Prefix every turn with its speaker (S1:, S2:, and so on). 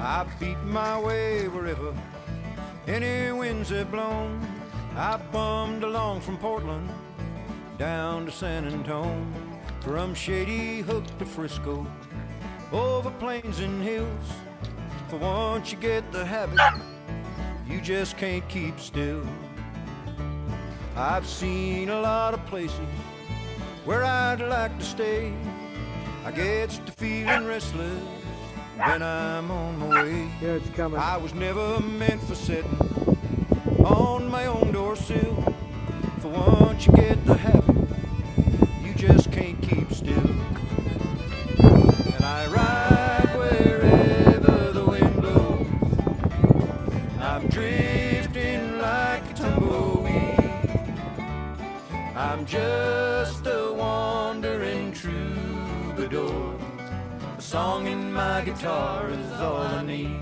S1: I beat my way wherever any winds have blown. I bummed along from Portland down to San Antone, from Shady Hook to Frisco, over plains and hills. For once you get the habit, you just can't keep still. I've seen a lot of places where I'd like to stay. I get to feeling restless when I'm on my way.
S2: Yeah, it's coming.
S1: I was never meant for sitting on my own door sill. For once you get the habit, you just can't keep still. And I ride wherever the wind blows. I'm drifting like a tumbleweed. I'm just a wandering troubadour. A song in my guitar is all I need.